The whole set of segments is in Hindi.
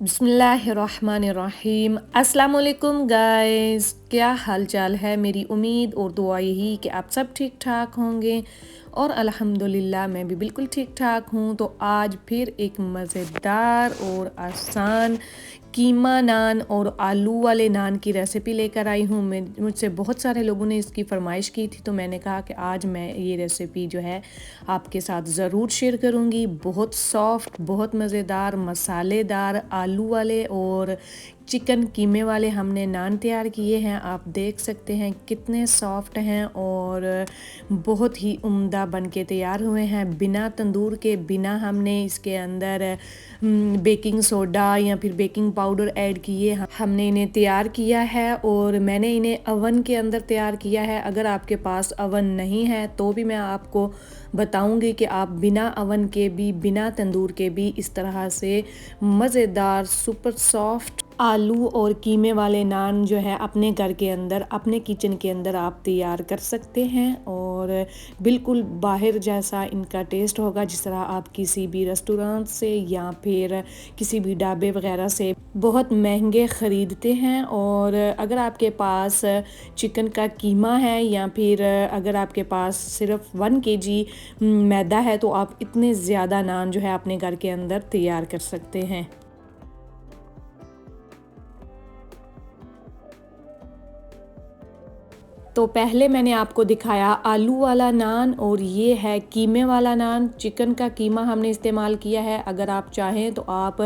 बिस्मिल्लाहिर्रहमानिर्रहीम। अस्सलाम वालेकुम गाइस, क्या हाल चाल है। मेरी उम्मीद और दुआ यही कि आप सब ठीक ठाक होंगे और अल्हम्दुलिल्लाह मैं भी बिल्कुल ठीक ठाक हूँ। तो आज फिर एक मज़ेदार और आसान कीमा नान और आलू वाले नान की रेसिपी लेकर आई हूँ। मुझसे बहुत सारे लोगों ने इसकी फरमाइश की थी, तो मैंने कहा कि आज मैं ये रेसिपी जो है आपके साथ ज़रूर शेयर करूँगी। बहुत सॉफ्ट, बहुत मज़ेदार, मसालेदार आलू वाले और चिकन कीमे वाले हमने नान तैयार किए हैं। आप देख सकते हैं कितने सॉफ्ट हैं और बहुत ही उम्दा बन के तैयार हुए हैं। बिना तंदूर के, बिना हमने इसके अंदर बेकिंग सोडा या फिर बेकिंग पाउडर ऐड किए हमने इन्हें तैयार किया है और मैंने इन्हें अवन के अंदर तैयार किया है। अगर आपके पास अवन नहीं है तो भी मैं आपको बताऊंगी कि आप बिना अवन के भी, बिना तंदूर के भी इस तरह से मज़ेदार सुपर सॉफ्ट आलू और कीमे वाले नान जो है अपने घर के अंदर, अपने किचन के अंदर आप तैयार कर सकते हैं और बिल्कुल बाहर जैसा इनका टेस्ट होगा, जिस तरह आप किसी भी रेस्टोरेंट से या फिर किसी भी ढाबे वगैरह से बहुत महंगे ख़रीदते हैं। और अगर आपके पास चिकन का कीमा है या फिर अगर आपके पास सिर्फ 1 kg मैदा है तो आप इतने ज़्यादा नान जो है अपने घर के अंदर तैयार कर सकते हैं। तो पहले मैंने आपको दिखाया आलू वाला नान और ये है कीमे वाला नान। चिकन का कीमा हमने इस्तेमाल किया है। अगर आप चाहें तो आप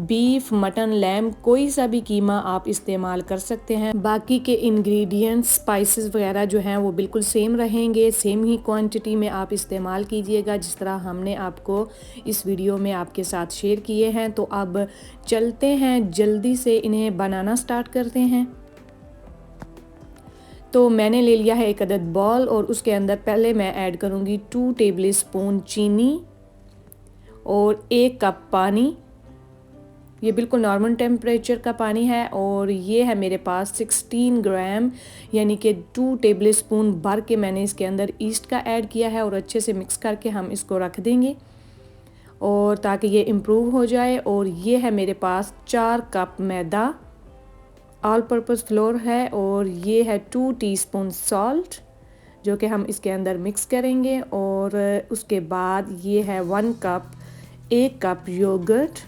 बीफ, मटन, लैम कोई सा भी कीमा आप इस्तेमाल कर सकते हैं। बाकी के इंग्रेडिएंट्स, स्पाइसेस वगैरह जो हैं वो बिल्कुल सेम रहेंगे। सेम ही क्वांटिटी में आप इस्तेमाल कीजिएगा जिस तरह हमने आपको इस वीडियो में आपके साथ शेयर किए हैं। तो अब चलते हैं, जल्दी से इन्हें बनाना स्टार्ट करते हैं। तो मैंने ले लिया है एक अदद बॉल और उसके अंदर पहले मैं ऐड करूँगी 2 टेबल स्पून चीनी और 1 कप पानी। ये बिल्कुल नॉर्मल टेम्परेचर का पानी है और ये है मेरे पास 16 ग्राम, यानी कि 2 टेबल स्पून भर के मैंने इसके अंदर ईस्ट का ऐड किया है और अच्छे से मिक्स करके हम इसको रख देंगे और ताकि ये इम्प्रूव हो जाए। और ये है मेरे पास 4 कप मैदा, ऑल पर्पस फ्लोर है और ये है 2 टीस्पून सॉल्ट जो कि हम इसके अंदर मिक्स करेंगे। और उसके बाद ये है 1 कप योगर्ट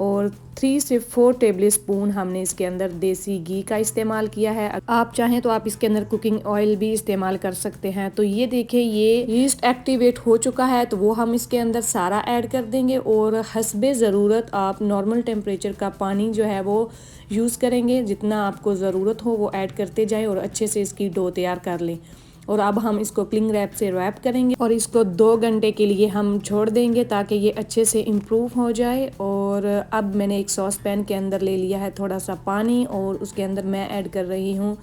और 3 से 4 टेबल स्पून हमने इसके अंदर देसी घी का इस्तेमाल किया है। आप चाहें तो आप इसके अंदर कुकिंग ऑयल भी इस्तेमाल कर सकते हैं। तो ये देखिए, ये यीस्ट एक्टिवेट हो चुका है तो वो हम इसके अंदर सारा ऐड कर देंगे और हस्बे ज़रूरत आप नॉर्मल टेम्परेचर का पानी जो है वो यूज़ करेंगे। जितना आपको ज़रूरत हो वो ऐड करते जाएं और अच्छे से इसकी डो तैयार कर लें। और अब हम इसको क्लिंग रैप से रैप करेंगे और इसको 2 घंटे के लिए हम छोड़ देंगे ताकि ये अच्छे से इम्प्रूव हो जाए। और अब मैंने एक सॉस पैन के अंदर ले लिया है थोड़ा सा पानी और उसके अंदर मैं ऐड कर रही हूँ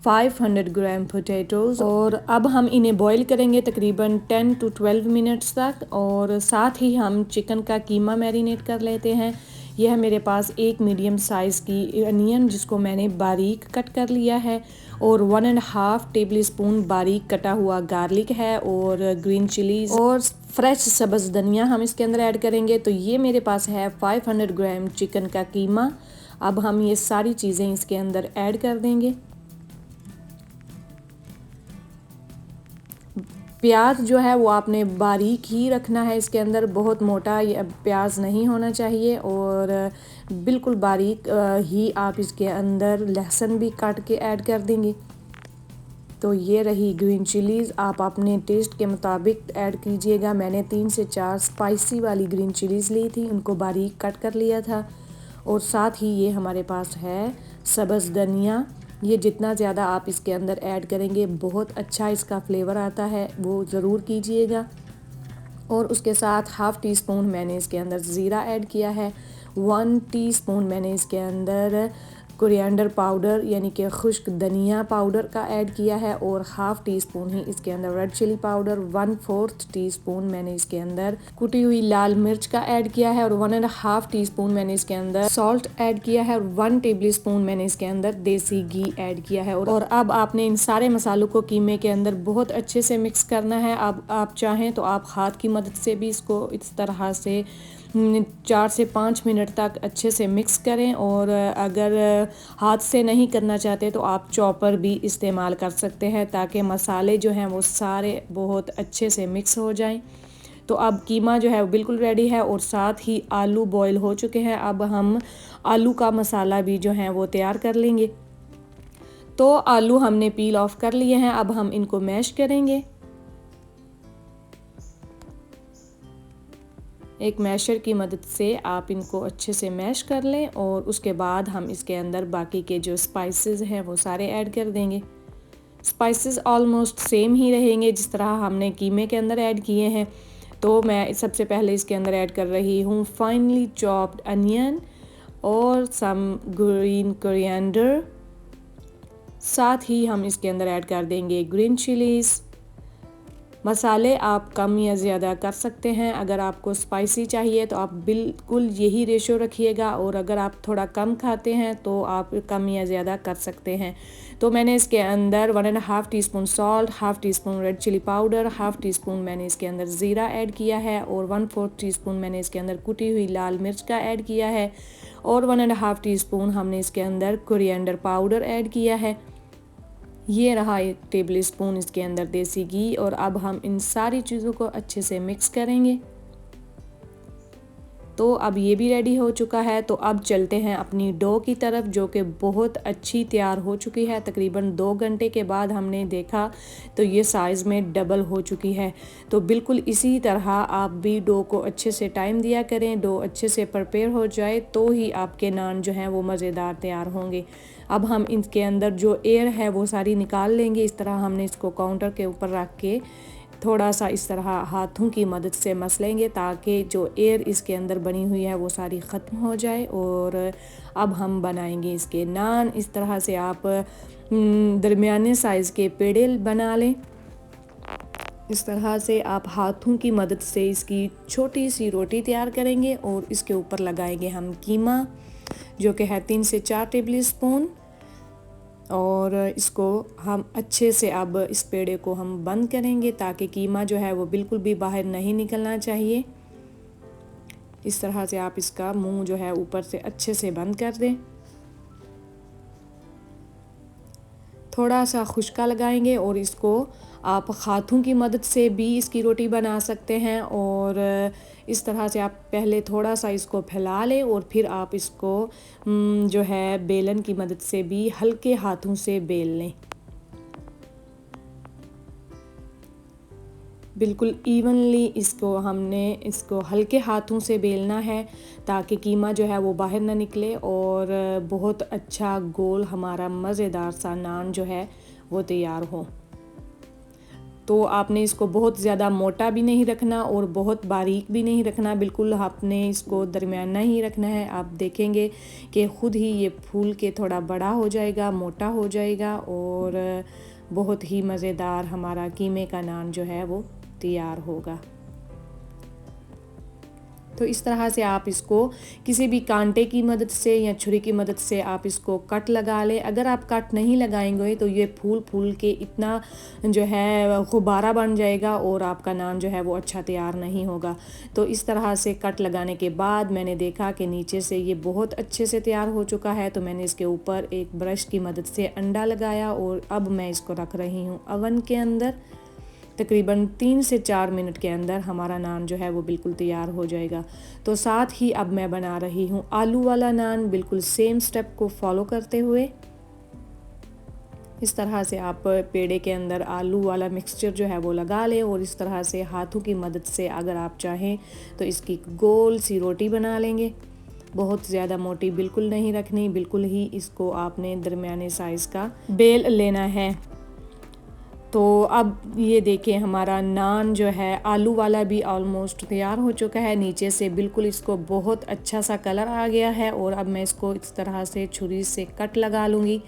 500 ग्राम पोटैटोज़ और अब हम इन्हें बॉईल करेंगे तकरीबन 10 to 12 मिनट्स तक। और साथ ही हम चिकन का कीमा मैरिनेट कर लेते हैं। यह है मेरे पास एक मीडियम साइज़ की अनियन जिसको मैंने बारीक कट कर लिया है और 1.5 टेबल स्पून बारीक कटा हुआ गार्लिक है और ग्रीन चिलीज और फ्रेश सब्ज़ धनिया हम इसके अंदर ऐड करेंगे। तो ये मेरे पास है 500 ग्राम चिकन का कीमा। अब हम ये सारी चीज़ें इसके अंदर ऐड कर देंगे। प्याज जो है वो आपने बारीक ही रखना है इसके अंदर, बहुत मोटा प्याज नहीं होना चाहिए और बिल्कुल बारीक ही आप इसके अंदर लहसुन भी काट के ऐड कर देंगे। तो ये रही ग्रीन चिलीज़, आप अपने टेस्ट के मुताबिक ऐड कीजिएगा। मैंने 3 से 4 स्पाइसी वाली ग्रीन चिलीज़ ली थी, उनको बारीक कट कर लिया था। और साथ ही ये हमारे पास है सब्ज़ धनिया। ये जितना ज़्यादा आप इसके अंदर ऐड करेंगे बहुत अच्छा इसका फ्लेवर आता है, वो ज़रूर कीजिएगा। और उसके साथ 1/2 टीस्पून मैंने इसके अंदर ज़ीरा ऐड किया है। 1 टीस्पून मैंने इसके अंदर कोरिएंडर पाउडर यानी कि खुश्क धनिया पाउडर का ऐड किया है और 1/2 टीस्पून ही इसके अंदर रेड चिली पाउडर, 1/4 टीस्पून मैंने इसके अंदर कुटी हुई लाल मिर्च का ऐड किया है और 1.5 टीस्पून मैंने इसके अंदर सॉल्ट ऐड किया है और 1 टेबल स्पून मैंने इसके अंदर देसी घी ऐड किया है। और अब आपने इन सारे मसालों को कीमे के अंदर बहुत अच्छे से मिक्स करना है। अब आप चाहें तो आप हाथ की मदद से भी इसको इस तरह से 4 से 5 मिनट तक अच्छे से मिक्स करें। और अगर हाथ से नहीं करना चाहते तो आप चॉपर भी इस्तेमाल कर सकते हैं, ताकि मसाले जो हैं वो सारे बहुत अच्छे से मिक्स हो जाएं। तो अब कीमा जो है वो बिल्कुल रेडी है और साथ ही आलू बॉईल हो चुके हैं। अब हम आलू का मसाला भी जो है वो तैयार कर लेंगे। तो आलू हमने पील ऑफ कर लिए हैं, अब हम इनको मैश करेंगे। एक मैशर की मदद से आप इनको अच्छे से मैश कर लें और उसके बाद हम इसके अंदर बाकी के जो स्पाइसेस हैं वो सारे ऐड कर देंगे। स्पाइसेस ऑलमोस्ट सेम ही रहेंगे जिस तरह हमने कीमे के अंदर ऐड किए हैं। तो मैं सबसे पहले इसके अंदर ऐड कर रही हूँ फाइनली चॉप्ड अनियन और सम ग्रीन कोरिएंडर। साथ ही हम इसके अंदर ऐड कर देंगे ग्रीन चिलीज़। मसाले आप कम या ज़्यादा कर सकते हैं। अगर आपको स्पाइसी चाहिए तो आप बिल्कुल यही रेशो रखिएगा, और अगर आप थोड़ा कम खाते हैं तो आप कम या ज़्यादा कर सकते हैं। तो मैंने इसके अंदर 1.5 teaspoon salt, half teaspoon red chilli powder, half teaspoon मैंने इसके अंदर ज़ीरा ऐड किया है, और 1/4 टीस्पून मैंने इसके अंदर कुटी हुई लाल मिर्च का ऐड किया है, और 1.5 टीस्पून हमने इसके अंदर कोरिएंडर पाउडर ऐड किया है। ये रहा 1 टेबल स्पून इसके अंदर देसी घी। और अब हम इन सारी चीज़ों को अच्छे से मिक्स करेंगे। तो अब ये भी रेडी हो चुका है। तो अब चलते हैं अपनी डो की तरफ, जो कि बहुत अच्छी तैयार हो चुकी है। तकरीबन 2 घंटे के बाद हमने देखा तो ये साइज़ में डबल हो चुकी है। तो बिल्कुल इसी तरह आप भी डो को अच्छे से टाइम दिया करें। डो अच्छे से प्रिपेयर हो जाए तो ही आपके नान जो हैं वो मज़ेदार तैयार होंगे। अब हम इनके अंदर जो एयर है वो सारी निकाल लेंगे। इस तरह हमने इसको काउंटर के ऊपर रख के थोड़ा सा इस तरह हाथों की मदद से मस लेंगे, ताकि जो एयर इसके अंदर बनी हुई है वो सारी ख़त्म हो जाए। और अब हम बनाएंगे इसके नान। इस तरह से आप दरमियाने साइज़ के पेड़े बना लें। इस तरह से आप हाथों की मदद से इसकी छोटी सी रोटी तैयार करेंगे और इसके ऊपर लगाएंगे हम कीमा, जो कि है 3 से 4 टेबल स्पून। और इसको हम अच्छे से अब इस पेड़े को हम बंद करेंगे, ताकि कीमा जो है वो बिल्कुल भी बाहर नहीं निकलना चाहिए। इस तरह से आप इसका मुंह जो है ऊपर से अच्छे से बंद कर दें। थोड़ा सा खुश्का लगाएंगे और इसको आप हाथों की मदद से भी इसकी रोटी बना सकते हैं। और इस तरह से आप पहले थोड़ा सा इसको फैला लें और फिर आप इसको जो है बेलन की मदद से भी हल्के हाथों से बेल लें। बिल्कुल इवनली हमने इसको हल्के हाथों से बेलना है, ताकि कीमा जो है वो बाहर ना निकले और बहुत अच्छा गोल हमारा मज़ेदार सा नान जो है वो तैयार हो। तो आपने इसको बहुत ज़्यादा मोटा भी नहीं रखना और बहुत बारीक भी नहीं रखना, बिल्कुल आपने इसको दरमियाना ही रखना है। आप देखेंगे कि ख़ुद ही ये फूल के थोड़ा बड़ा हो जाएगा, मोटा हो जाएगा, और बहुत ही मज़ेदार हमारा कीमे का नान जो है वो तैयार होगा। तो इस तरह से आप इसको किसी भी कांटे की मदद से या छुरी की मदद से आप इसको कट लगा लें। अगर आप कट नहीं लगाएंगे तो ये फूल के इतना जो है गुब्बारा बन जाएगा और आपका नान जो है वो अच्छा तैयार नहीं होगा। तो इस तरह से कट लगाने के बाद मैंने देखा कि नीचे से ये बहुत अच्छे से तैयार हो चुका है। तो मैंने इसके ऊपर एक ब्रश की मदद से अंडा लगाया और अब मैं इसको रख रही हूँ अवन के अंदर। तकरीबन 3 से 4 मिनट के अंदर हमारा नान जो है वो बिल्कुल तैयार हो जाएगा। तो साथ ही अब मैं बना रही हूँ आलू वाला नान, बिल्कुल सेम स्टेप को फॉलो करते हुए। इस तरह से आप पेड़े के अंदर आलू वाला मिक्सचर जो है वो लगा लें और इस तरह से हाथों की मदद से अगर आप चाहें तो इसकी गोल सी रोटी बना लेंगे। बहुत ज़्यादा मोटी बिल्कुल नहीं रखनी, बिल्कुल ही इसको आपने दरमियाने साइज़ का बेल लेना है। तो अब ये देखें हमारा नान जो है आलू वाला भी ऑलमोस्ट तैयार हो चुका है। नीचे से बिल्कुल इसको बहुत अच्छा सा कलर आ गया है और अब मैं इसको इस तरह से छुरी से कट लगा लूँगी।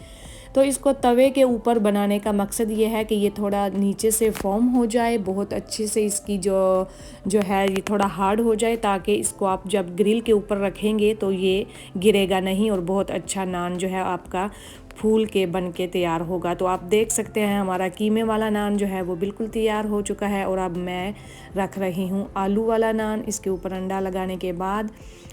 तो इसको तवे के ऊपर बनाने का मकसद ये है कि ये थोड़ा नीचे से फॉर्म हो जाए, बहुत अच्छे से इसकी जो है ये थोड़ा हार्ड हो जाए, ताकि इसको आप जब ग्रिल के ऊपर रखेंगे तो ये गिरेगा नहीं और बहुत अच्छा नान जो है आपका फूल के बन के तैयार होगा। तो आप देख सकते हैं हमारा कीमे वाला नान जो है वो बिल्कुल तैयार हो चुका है। और अब मैं रख रही हूँ आलू वाला नान। इसके ऊपर अंडा लगाने के बाद,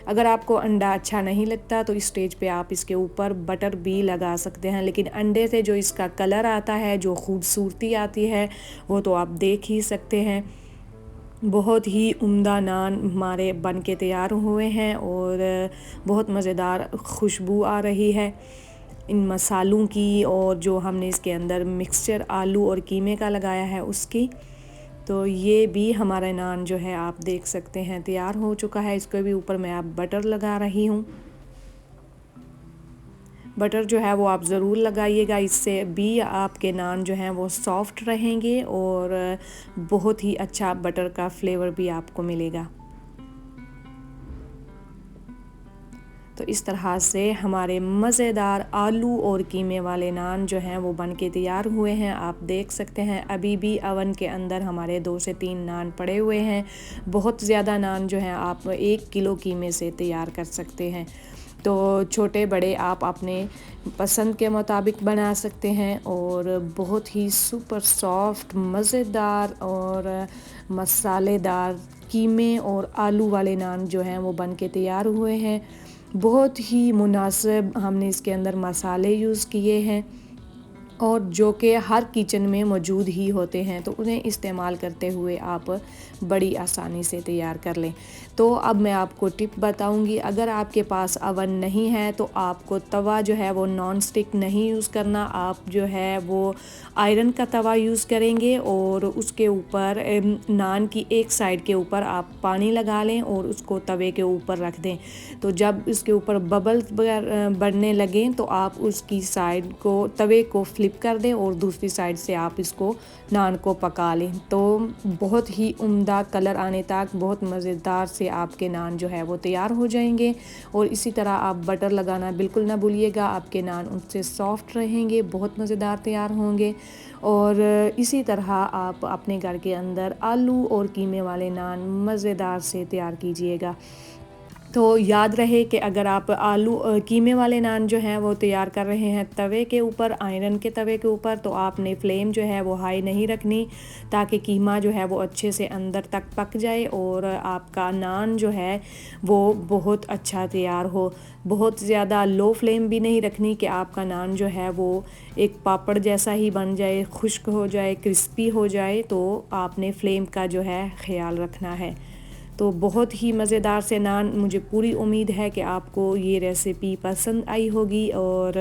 अगर आपको अंडा अच्छा नहीं लगता तो इस स्टेज पे आप इसके ऊपर बटर भी लगा सकते हैं, लेकिन अंडे से जो इसका कलर आता है, जो खूबसूरती आती है, वो तो आप देख ही सकते हैं। बहुत ही उम्दा नान हमारे बन के तैयार हुए हैं और बहुत मज़ेदार खुशबू आ रही है इन मसालों की, और जो हमने इसके अंदर मिक्सचर आलू और कीमे का लगाया है उसकी। तो ये भी हमारा नान जो है आप देख सकते हैं तैयार हो चुका है। इसके भी ऊपर मैं अब बटर लगा रही हूँ। बटर जो है वो आप ज़रूर लगाइएगा, इससे भी आपके नान जो हैं वो सॉफ्ट रहेंगे और बहुत ही अच्छा बटर का फ्लेवर भी आपको मिलेगा। तो इस तरह से हमारे मज़ेदार आलू और कीमे वाले नान जो हैं वो बन के तैयार हुए हैं। आप देख सकते हैं अभी भी अवन के अंदर हमारे 2 से 3 नान पड़े हुए हैं। बहुत ज़्यादा नान जो हैं आप 1 किलो कीमे से तैयार कर सकते हैं। तो छोटे बड़े आप अपने पसंद के मुताबिक बना सकते हैं। और बहुत ही सुपर सॉफ्ट, मज़ेदार और मसालेदार कीमे और आलू वाले नान जो हैं वो बन के तैयार हुए हैं। बहुत ही मुनासिब हमने इसके अंदर मसाले यूज़ किए हैं और जो कि हर किचन में मौजूद ही होते हैं, तो उन्हें इस्तेमाल करते हुए आप बड़ी आसानी से तैयार कर लें। तो अब मैं आपको टिप बताऊंगी। अगर आपके पास अवन नहीं है तो आपको तवा जो है वो नॉन स्टिक नहीं यूज़ करना, आप जो है वो आयरन का तवा यूज़ करेंगे और उसके ऊपर नान की एक साइड के ऊपर आप पानी लगा लें और उसको तवे के ऊपर रख दें। तो जब इसके ऊपर बबल्स बढ़ने लगें तो आप उसकी साइड को, तवे को फ्लिप कर दें और दूसरी साइड से आप इसको नान को पका लें। तो बहुत ही उम्दा कलर आने तक बहुत मज़ेदार से आपके नान जो है वो तैयार हो जाएंगे। और इसी तरह आप बटर लगाना बिल्कुल ना भूलिएगा, आपके नान उनसे सॉफ्ट रहेंगे, बहुत मज़ेदार तैयार होंगे। और इसी तरह आप अपने घर के अंदर आलू और कीमे वाले नान मज़ेदार से तैयार कीजिएगा। तो याद रहे कि अगर आप आलू कीमे वाले नान जो हैं वो तैयार कर रहे हैं तवे के ऊपर, आयरन के तवे के ऊपर, तो आपने फ्लेम जो है वो हाई नहीं रखनी, ताकि कीमा जो है वो अच्छे से अंदर तक पक जाए और आपका नान जो है वो बहुत अच्छा तैयार हो। बहुत ज़्यादा लो फ्लेम भी नहीं रखनी कि आपका नान जो है वो एक पापड़ जैसा ही बन जाए, खुश्क हो जाए, क्रिस्पी हो जाए। तो आपने फ्लेम का जो है ख्याल रखना है। तो बहुत ही मज़ेदार से नान, मुझे पूरी उम्मीद है कि आपको ये रेसिपी पसंद आई होगी। और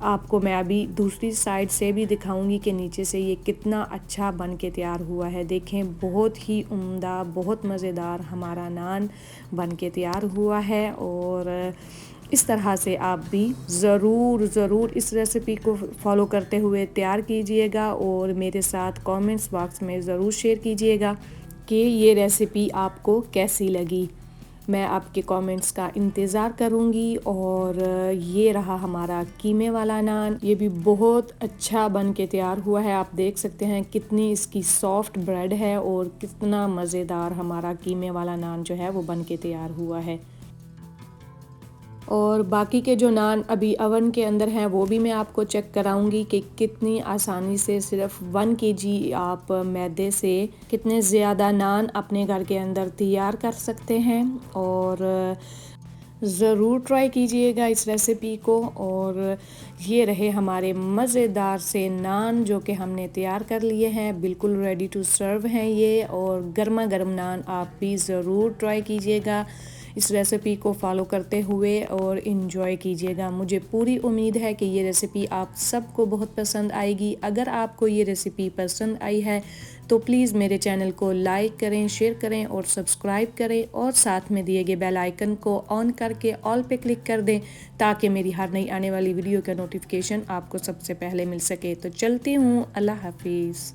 आपको मैं अभी दूसरी साइड से भी दिखाऊंगी कि नीचे से ये कितना अच्छा बन के तैयार हुआ है। देखें, बहुत ही उम्दा, बहुत मज़ेदार हमारा नान बन के तैयार हुआ है। और इस तरह से आप भी ज़रूर इस रेसिपी को फॉलो करते हुए तैयार कीजिएगा और मेरे साथ कमेंट्स बॉक्स में ज़रूर शेयर कीजिएगा कि ये रेसिपी आपको कैसी लगी। मैं आपके कमेंट्स का इंतज़ार करूँगी। और ये रहा हमारा कीमे वाला नान, ये भी बहुत अच्छा बन के तैयार हुआ है। आप देख सकते हैं कितनी इसकी सॉफ्ट ब्रेड है और कितना मज़ेदार हमारा कीमे वाला नान जो है वो बन के तैयार हुआ है। और बाकी के जो नान अभी अवन के अंदर हैं वो भी मैं आपको चेक कराऊंगी कि कितनी आसानी से सिर्फ 1 kg आप मैदे से कितने ज़्यादा नान अपने घर के अंदर तैयार कर सकते हैं। और ज़रूर ट्राई कीजिएगा इस रेसिपी को। और ये रहे हमारे मज़ेदार से नान जो कि हमने तैयार कर लिए हैं, बिल्कुल रेडी टू सर्व हैं ये। और गर्मा गर्म नान आप भी ज़रूर ट्राई कीजिएगा इस रेसिपी को फॉलो करते हुए और इन्जॉय कीजिएगा। मुझे पूरी उम्मीद है कि ये रेसिपी आप सबको बहुत पसंद आएगी। अगर आपको ये रेसिपी पसंद आई है तो प्लीज़ मेरे चैनल को लाइक करें, शेयर करें और सब्सक्राइब करें और साथ में दिए गए बेल आइकन को ऑन करके ऑल पे क्लिक कर दें, ताकि मेरी हर नई आने वाली वीडियो का नोटिफिकेशन आपको सबसे पहले मिल सके। तो चलती हूँ, अल्लाह हाफिज़।